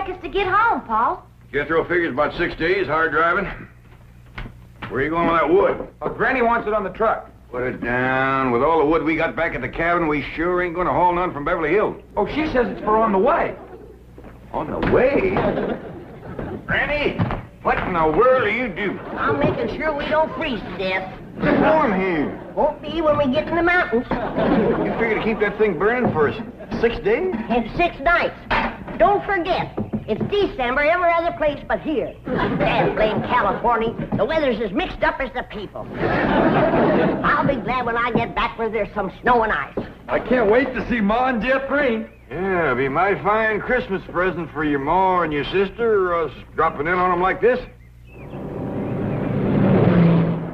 take us to get home, Paul? Jethro figures about 6 days, hard driving. Where are you going with that wood? Granny wants it on the truck. Put it down. With all the wood we got back at the cabin, we sure ain't going to haul none from Beverly Hills. Oh, she says it's for on the way. On the way? Granny, what in the world do you do? I'm making sure we don't freeze to death. It's warm here. Won't be when we get in the mountains. You figure to keep that thing burning for 6 days? And 6 nights. Don't forget, it's December every other place but here. Damn blame California. The weather's as mixed up as the people. I'll be glad when I get back where there's some snow and ice. I can't wait to see Ma and Jeff Green. Yeah, it'll be my fine Christmas present for your ma and your sister, or us dropping in on them like this.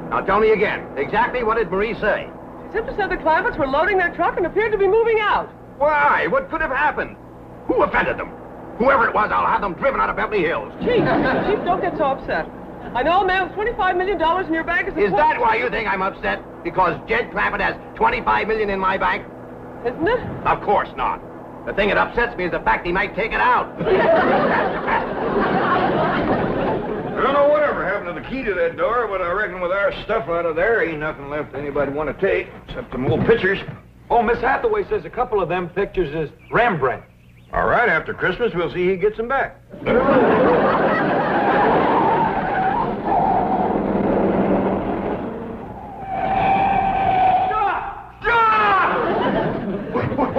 Now tell me again, exactly what did Marie say? She simply said the Clampetts were loading their truck and appeared to be moving out. Why? What could have happened? Who offended them? Whoever it was, I'll have them driven out of Beverly Hills. Chief, don't get so upset. I know a man with $25 million in your bank Is that why you think I'm upset? Because Jed Clampett has $25 million in my bank? Isn't it? Of course not. The thing that upsets me is the fact he might take it out. I don't know whatever happened to the key to that door, but I reckon with our stuff out of there, ain't nothing left anybody want to take, except them old pictures. Oh, Miss Hathaway says a couple of them pictures is Rembrandt. All right, after Christmas, we'll see he gets them back. Where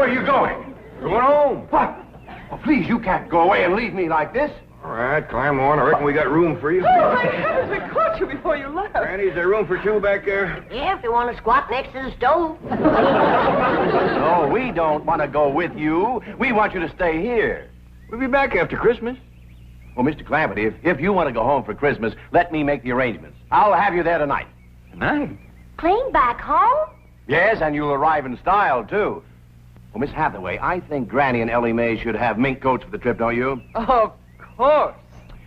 are you going? Going home. What? Oh, please, you can't go away and leave me like this. All right, climb on. I reckon we got room for you. Oh, my heavens, we caught you before you left. Granny, is there room for 2 back there? Yeah, if you want to squat next to the stove. No, we don't want to go with you. We want you to stay here. We'll be back after Christmas. Well, Mr. Clampett, if you want to go home for Christmas, let me make the arrangements. I'll have you there tonight. Tonight? Clean back home? Yes, and you'll arrive in style, too. Well, Miss Hathaway, I think Granny and Ellie May should have mink coats for the trip, don't you? Of course.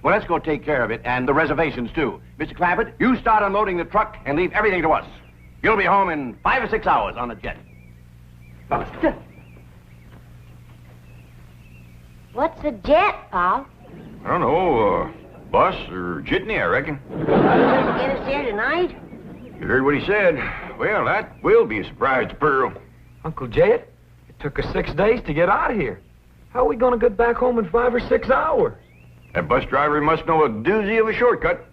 Well, let's go take care of it, and the reservations, too. Mr. Clampett, you start unloading the truck and leave everything to us. You'll be home in 5 or 6 hours on the jet. What's a jet, Paul? I don't know, bus or jitney, I reckon. Get us here tonight? You heard what he said. Well, that will be a surprise to Pearl. Uncle Jed, it took us 6 days to get out of here. How are we going to get back home in 5 or 6 hours? That bus driver must know a doozy of a shortcut.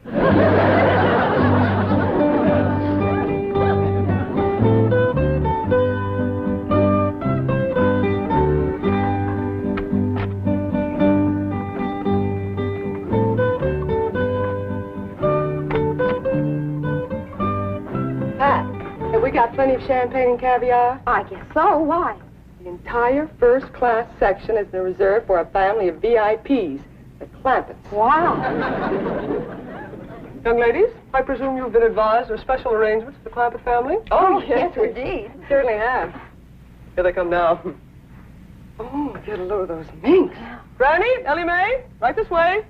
Have we got plenty of champagne and caviar? I guess so. Why? The entire first-class section has been reserved for a family of VIPs, the Clampetts. Wow. Young ladies, I presume you've been advised of special arrangements for the Clampett family? Oh, yes, indeed. Certainly have. Here they come now. Oh, get a load of those minks. Granny, Ellie May, right this way.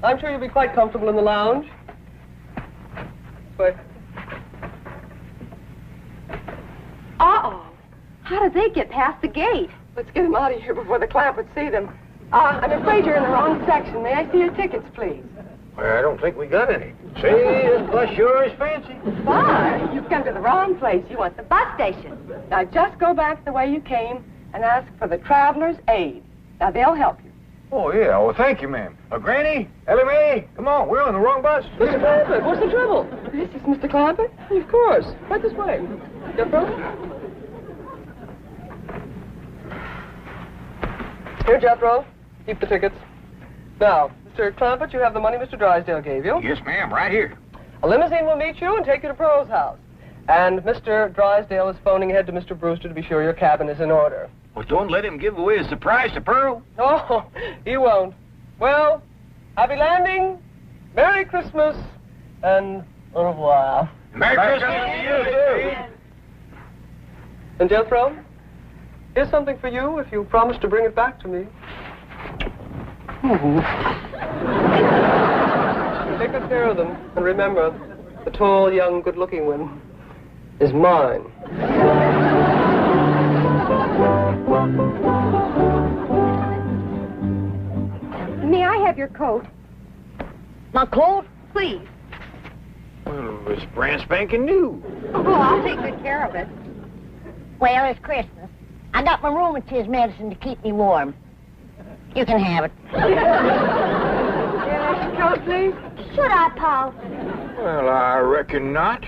I'm sure you'll be quite comfortable in the lounge. This way. Uh-oh. How did they get past the gate? Let's get them out of here before the Clampetts see them. I'm afraid you're in the wrong section. May I see your tickets, please? Well, I don't think we got any. Say, this bus sure is fancy. Why? You've come to the wrong place. You want the bus station. Now, just go back the way you came and ask for the Traveler's Aid. Now, they'll help you. Oh, yeah. Well, thank you, ma'am. Granny, Ellie May, come on. We're on the wrong bus. Mr. Clampett, what's the trouble? This is Mr. Clampett? Of course. Right this way. Jethro? Here, Jethro. Keep the tickets. Now, Mr. Clampett, you have the money Mr. Drysdale gave you. Yes, ma'am. Right here. A limousine will meet you and take you to Pearl's house. And Mr. Drysdale is phoning ahead to Mr. Brewster to be sure your cabin is in order. Well, don't let him give away a surprise to Pearl. Oh, he won't. Well, happy landing, Merry Christmas, and au revoir. Merry Christmas to you, too. And Jethro, here's something for you if you promise to bring it back to me. Take good care of them, and remember, the tall, young, good-looking one is mine. your coat. My coat? Please. Well, it's brand spanking new. Oh, I'll take good care of it. Well, it's Christmas. I got my rheumatism medicine to keep me warm. You can have it. Your coat, please. Should I, Paul? Well, I reckon not.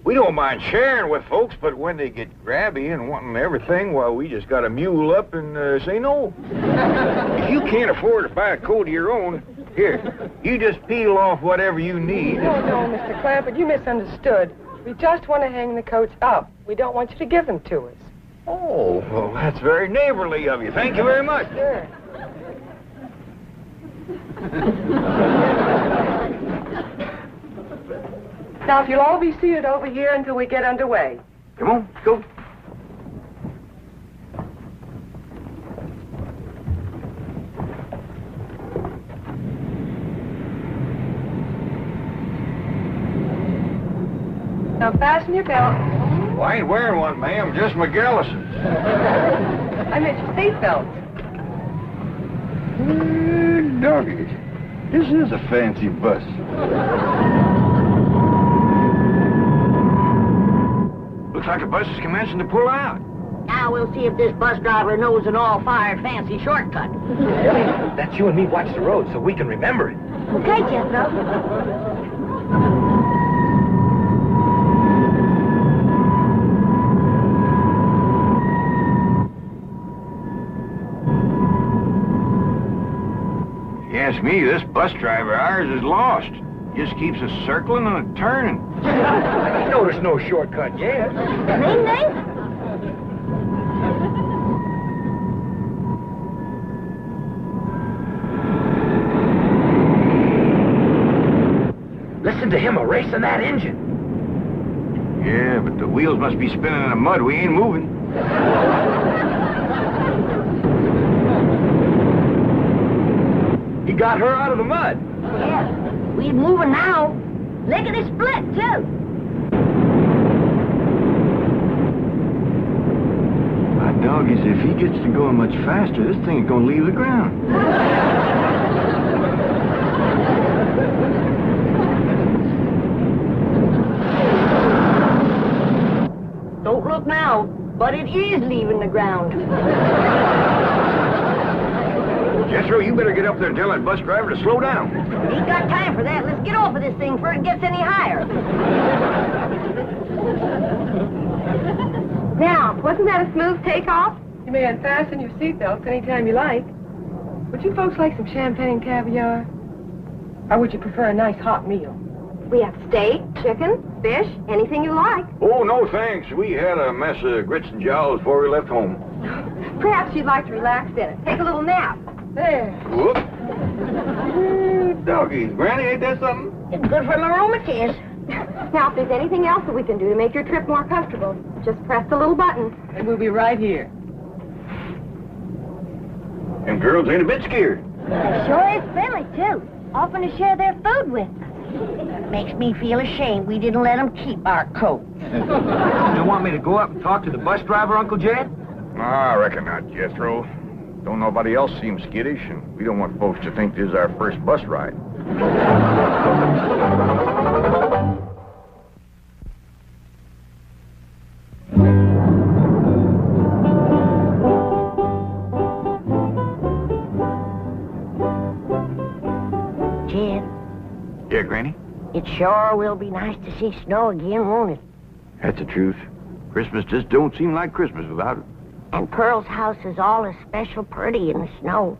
We don't mind sharing with folks, but when they get grabby and wanting everything, well, we just got to mule up and say no. If you can't afford to buy a coat of your own, here, you just peel off whatever you need. Oh, no, Mr. Clampett, you misunderstood. We just want to hang the coats up. We don't want you to give them to us. Oh, well, that's very neighborly of you. Thank you very much. Sure. Now, if you'll all be seated over here until we get underway. Come on, let's go. Now, fasten your belt. Well, I ain't wearing one, ma'am, just my Gallisons. I meant your seatbelt. Doggies, this is a fancy bus. Looks like the bus is commencing to pull out. Now we'll see if this bus driver knows an all-fired fancy shortcut. That's you and me watch the road so we can remember it. Okay, Jethro. If you ask me, this bus driver of ours is lost. Just keeps us circling and turning. You know there's no shortcut yet. Ring, ring. Listen to him erasing that engine. Yeah, but the wheels must be spinning in the mud. We ain't moving. He got her out of the mud. Yeah, we're moving now. Look at it split, too. My doggies, if he gets to going much faster, this thing's gonna leave the ground. Don't look now, but it is leaving the ground. Jethro, you better get up there and tell that bus driver to slow down. Ain't got time for that. Let's get off of this thing before it gets any higher. Now, wasn't that a smooth takeoff? You may unfasten your seatbelts anytime you like. Would you folks like some champagne and caviar? Or would you prefer a nice hot meal? We have steak, chicken, fish, anything you like. Oh, no thanks. We had a mess of grits and jowls before we left home. Perhaps you'd like to relax in it. Take a little nap. There. Whoop. Doggies, Granny, ain't that something? It's good for my rheumatiz. Now, if there's anything else that we can do to make your trip more comfortable, just press the little button. And we'll be right here. Them girls ain't a bit scared. Sure is friendly, too. Offering to share their food with us. Makes me feel ashamed we didn't let them keep our coat. You want me to go up and talk to the bus driver, Uncle Jed? I reckon not, Jethro. Don't nobody else seem skittish, and we don't want folks to think this is our first bus ride. Jed, Yeah, Granny? it sure will be nice to see snow again, won't it? That's the truth. Christmas just don't seem like Christmas without it. And Pearl's house is all especial pretty in the snow.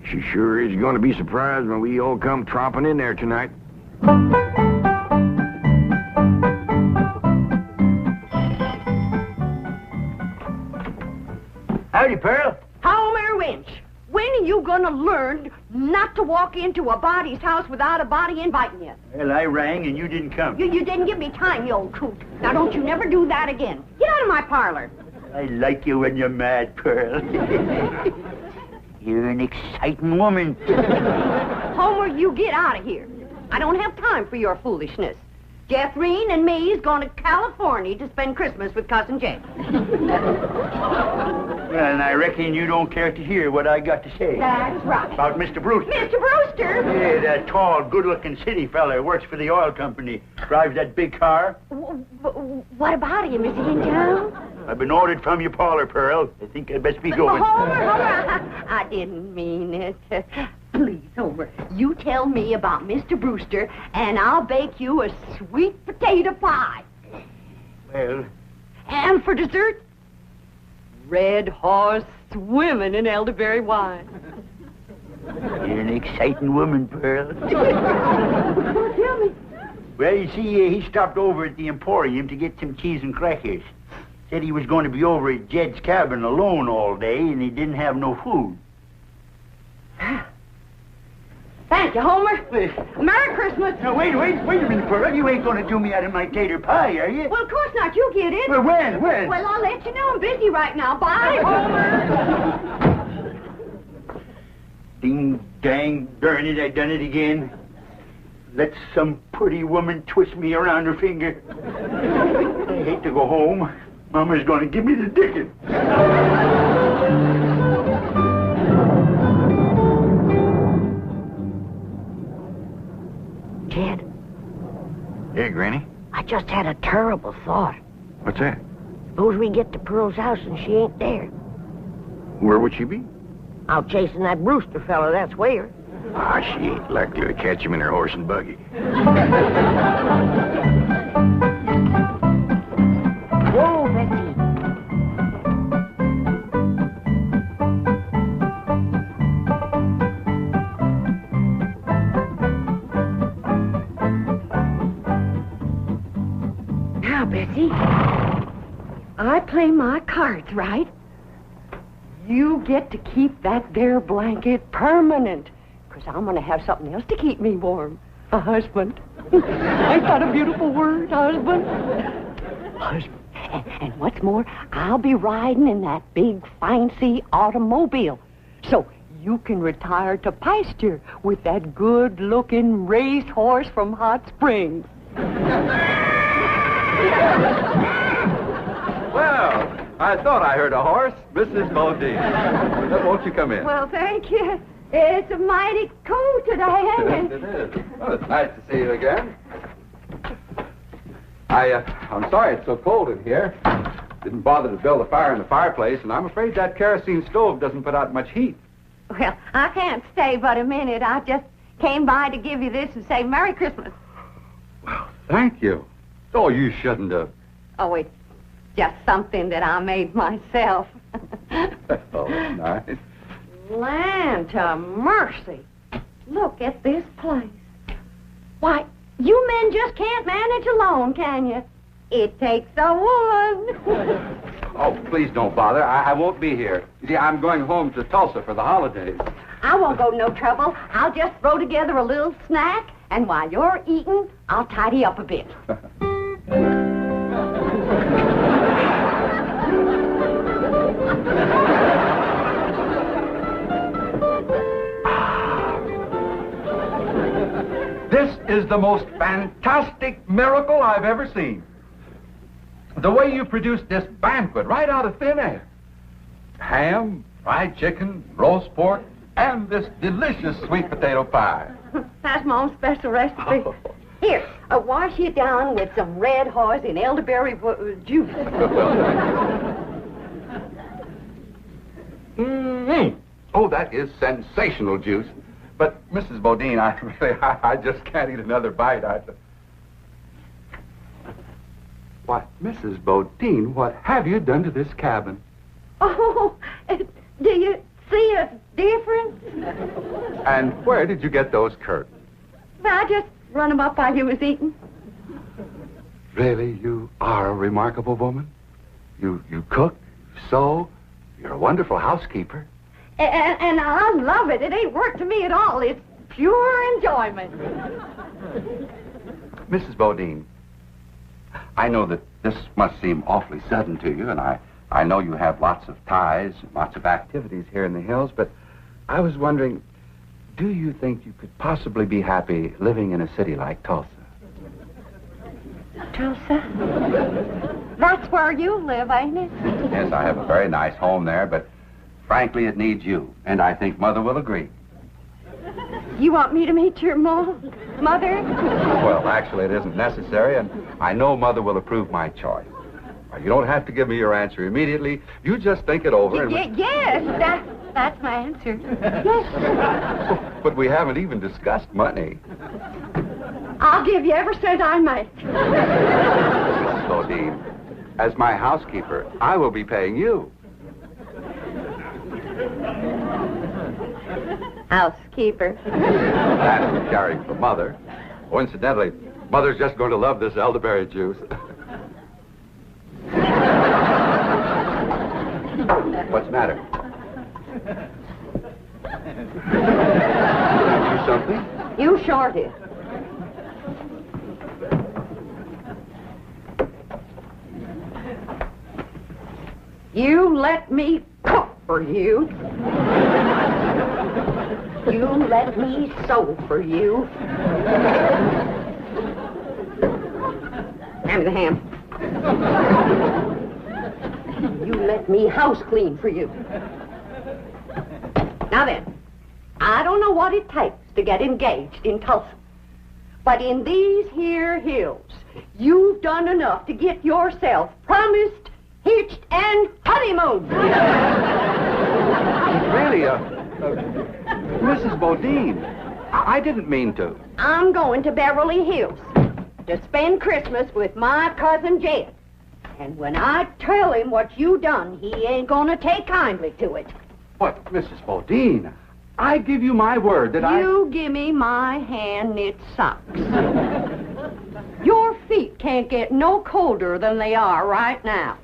She sure is going to be surprised when we all come tromping in there tonight. Howdy, Pearl. Homer Winch, when are you gonna learn not to walk into a body's house without a body inviting you? Well, I rang and you didn't come. You didn't give me time, you old coot. Now, don't you never do that again. Get out of my parlor. I like you when you're mad, Pearl. You're an exciting woman. Homer, you get out of here. I don't have time for your foolishness. Jethro and me's going to California to spend Christmas with Cousin Jake. Well, and I reckon you don't care to hear what I got to say. That's right. About Mr. Brewster. Mr. Brewster! Yeah, that tall, good-looking city fella works for the oil company. Drives that big car. What about him? Is he in town? I've been ordered from your parlor, Pearl. I think I'd best be going. Homer, I didn't mean it. Please, Homer, you tell me about Mr. Brewster, and I'll bake you a sweet potato pie. Well... And for dessert, red horse swimming in elderberry wine. You're an exciting woman, Pearl. Tell me. Well, you see, he stopped over at the Emporium to get some cheese and crackers. Said he was going to be over at Jed's cabin alone all day, and he didn't have no food. Thank you, Homer. Merry Christmas. Now, wait a minute, Pearl. You ain't going to do me out of my tater pie, are you? Well, of course not. You get it. Well, when? Well, I'll let you know. I'm busy right now. Bye, Homer. Ding, dang, darn it, I done it again. Let some pretty woman twist me around her finger. I hate to go home. Mama's going to give me the ticket. Jed, Hey, Granny. I just had a terrible thought. What's that? Suppose we get to Pearl's house and she ain't there. Where would she be? Out chasing that Brewster fella, that's where. Ah, she ain't likely to catch him in her horse and buggy. Whoa, Betsy. Now, Betsy, I play my cards right. You get to keep that there blanket permanent, because I'm going to have something else to keep me warm. A husband. Ain't that a beautiful word, husband? Husband. And what's more, I'll be riding in that big, fancy automobile. So you can retire to pasture with that good-looking racehorse from Hot Springs. Well, I thought I heard a horse. Mrs. Modine. Won't you come in? Well, thank you. It's a mighty cold today, ain't Yes, it? it is. Well, it's nice to see you again. I'm sorry it's so cold in here. Didn't bother to build a fire in the fireplace, and I'm afraid that kerosene stove doesn't put out much heat. Well, I can't stay but a minute. I just came by to give you this and say Merry Christmas. Well, thank you. Oh, you shouldn't have. Oh, it's just something that I made myself. Oh, that's nice. Land to mercy. Look at this place. Why, you men just can't manage alone, can you? It takes a woman. Oh, please don't bother. I won't be here. You see, I'm going home to Tulsa for the holidays. I won't go to no trouble. I'll just throw together a little snack, and while you're eating, I'll tidy up a bit. This is the most fantastic miracle I've ever seen. The way you produced this banquet right out of thin air. Ham, fried chicken, roast pork, and this delicious sweet potato pie. That's my own special recipe. Oh. Here, wash it down with some red horse and elderberry juice. Mm-hmm. Oh, that is sensational juice. But, Mrs. Bodine, I just can't eat another bite. Why, Mrs. Bodine, what have you done to this cabin? Oh, do you see a difference? And where did you get those curtains? I just run them up while you was eating. Really, you are a remarkable woman. You cook, you sew, you're a wonderful housekeeper. And I love it. It ain't work to me at all. It's pure enjoyment. Mrs. Bodine, I know that this must seem awfully sudden to you, and I know you have lots of ties, lots of activities here in the hills, but I was wondering, do you think you could possibly be happy living in a city like Tulsa? Tulsa? That's where you live, ain't it? Yes, I have a very nice home there, but frankly, it needs you, and I think Mother will agree. You want me to meet your mother? Well, actually, it isn't necessary, and I know Mother will approve my choice. You don't have to give me your answer immediately. You just think it over. And Yes, that's my answer. Yes. But we haven't even discussed money. I'll give you every cent I make. Mrs. Bodine, as my housekeeper, I will be paying you. Housekeeper. That's caring for Mother. Oh, incidentally, Mother's just going to love this elderberry juice. What's the matter? Do something? You shorty. You let me cook for you. You let me sew for you. Hand me the ham. You let me house clean for you. Now then, I don't know what it takes to get engaged in Tulsa, but in these here hills, you've done enough to get yourself promised, hitched, and honeymooned. Really, Mrs. Bodine, I didn't mean to. I'm going to Beverly Hills to spend Christmas with my cousin Jed. And when I tell him what you done, he ain't gonna take kindly to it. But, Mrs. Bodine, I give you my word that You give me my hand-knit socks. Your feet can't get no colder than they are right now.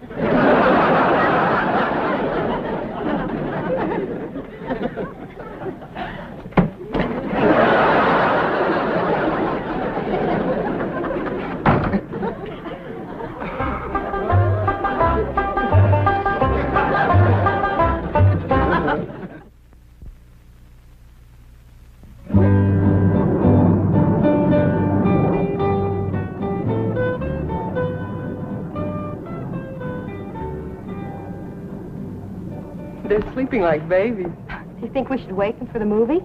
They're sleeping like babies. Do you think we should wake them for the movie?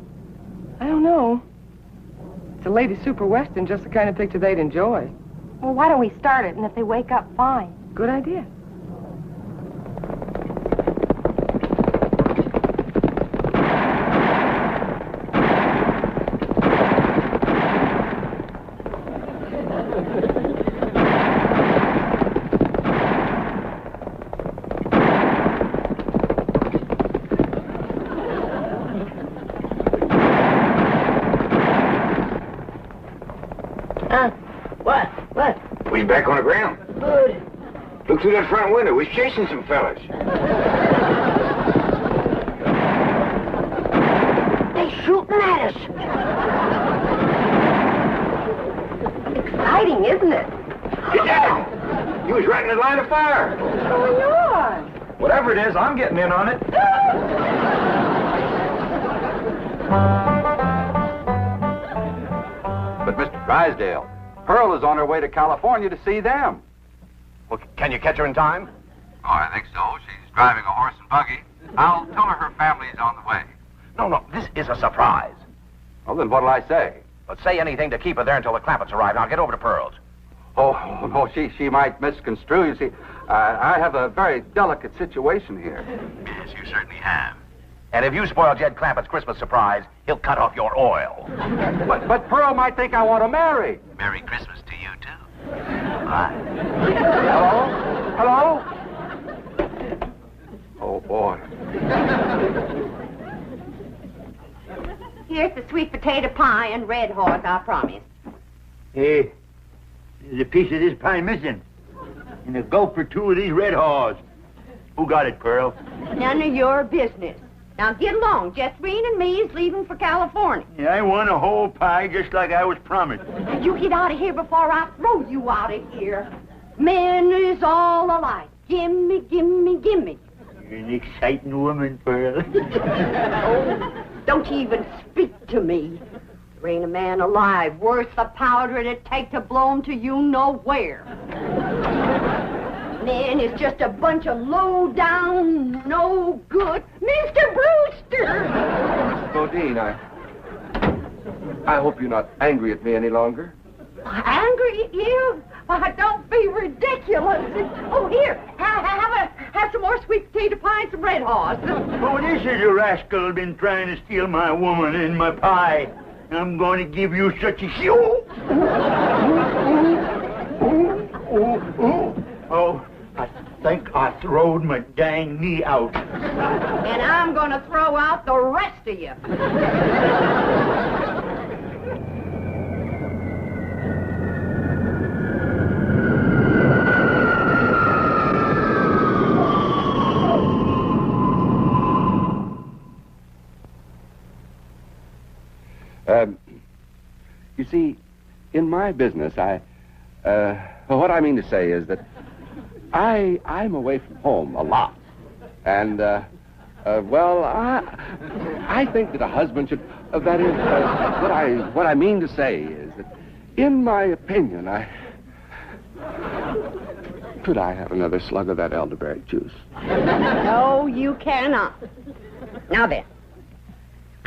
I don't know. It's a lady super western, just the kind of picture they'd enjoy. Well, why don't we start it, and if they wake up, fine. Good idea. What? We back on the ground. Good. Look through that front window. We're chasing some fellas. They shooting at us. Exciting, isn't it? Get down! You was right in the line of fire. What's going on? Whatever it is, I'm getting in on it. But, Mr. Drysdale, Pearl is on her way to California to see them. Well, can you catch her in time? Oh, I think so. She's driving a horse and buggy. I'll tell her family's on the way. No, this is a surprise. Well, then what'll I say? But say anything to keep her there until the Clampetts arrive. Now get over to Pearl's. Oh, no, she might misconstrue. You see, I have a very delicate situation here. Yes, you certainly have. And if you spoil Jed Clampett's Christmas surprise, he'll cut off your oil. But Pearl might think I want to marry. Merry Christmas to you, too. Bye. Hello? Oh, boy. Here's the sweet potato pie and red horse, I promise. Hey, there's a piece of this pie missing. And a gulp or two of these red haws. Who got it, Pearl? None of your business. Now get along. Jethro and me is leaving for California. Yeah, I want a whole pie just like I was promised. Now you get out of here before I throw you out of here. Men is all alike. Gimme, gimme, gimme. You're an exciting woman, Pearl. Oh, don't you even speak to me. There ain't a man alive worth the powder it'd take to blow him to you nowhere. men is just a bunch of low-down, no-good... Mr. Brewster! Bodine, I hope you're not angry at me any longer. Angry at you? Why, don't be ridiculous. Oh, here, have some more sweet potato pie and some Red Horse. Oh, this is a rascal been trying to steal my woman and my pie. I'm going to give you such a show. Oh, I think I throwed my dang knee out. And I'm going to throw out the rest of you. You see, in my business, what I mean to say is that I'm away from home a lot. And, well, I think that a husband should, that is, what I mean to say is that, in my opinion, could I have another slug of that elderberry juice? No, you cannot. Now then.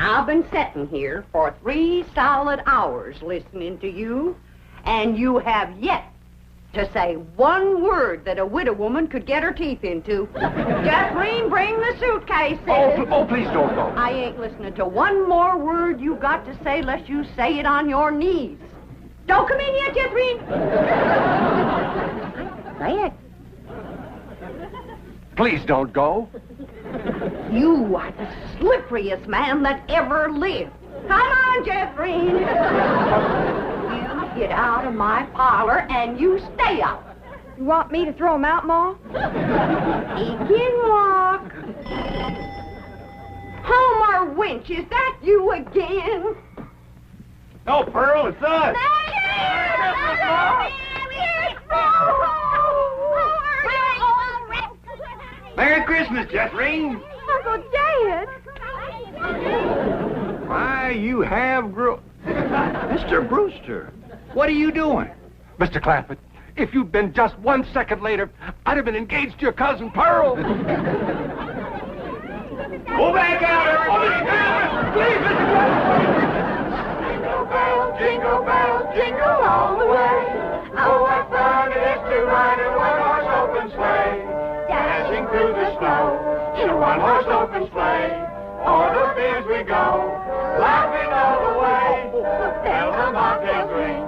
I've been sitting here for 3 solid hours listening to you, and you have yet to say one word that a widow woman could get her teeth into. Jethro, bring the suitcases. Oh, please don't go. I ain't listening to one more word you got to say unless you say it on your knees. Don't come in yet, Jethro. Say it. Please don't go. You are the slipperiest man that ever lived. Come on, Jeffrey. You get out of my parlor and you stay out. You want me to throw him out, Ma? He can walk. Homer Winch, is that you again? No, Pearl, it's us. Merry Christmas, Jethro. Uncle Dad. Why, you have grown... Mr. Brewster, what are you doing? Mr. Clampett, if you'd been just 1 second later, I'd have been engaged to your cousin Pearl. Go back out, everybody. Please, Mr. Clampett. Jingle bells, jingle all the way. Oh, what fun it is to ride in a one-horse open sleigh. Dashing through the snow in a one-horse open sleigh. O'er the fields we go, laughing all the way. Bells on bobtails ring,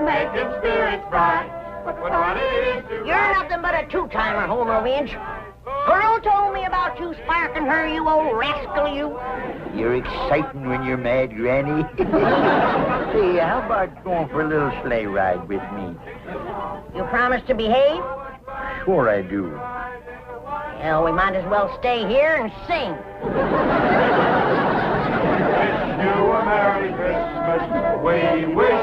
making spirits bright. What fun it is to You're nothing but a two-timer, Homer Winch. Pearl told me about you sparking her, you old rascal, you. You're exciting when you're mad, Granny. Hey, how about going for a little sleigh ride with me? You promise to behave? Sure I do. Well, we might as well stay here and sing. Wish you a Merry Christmas. We wish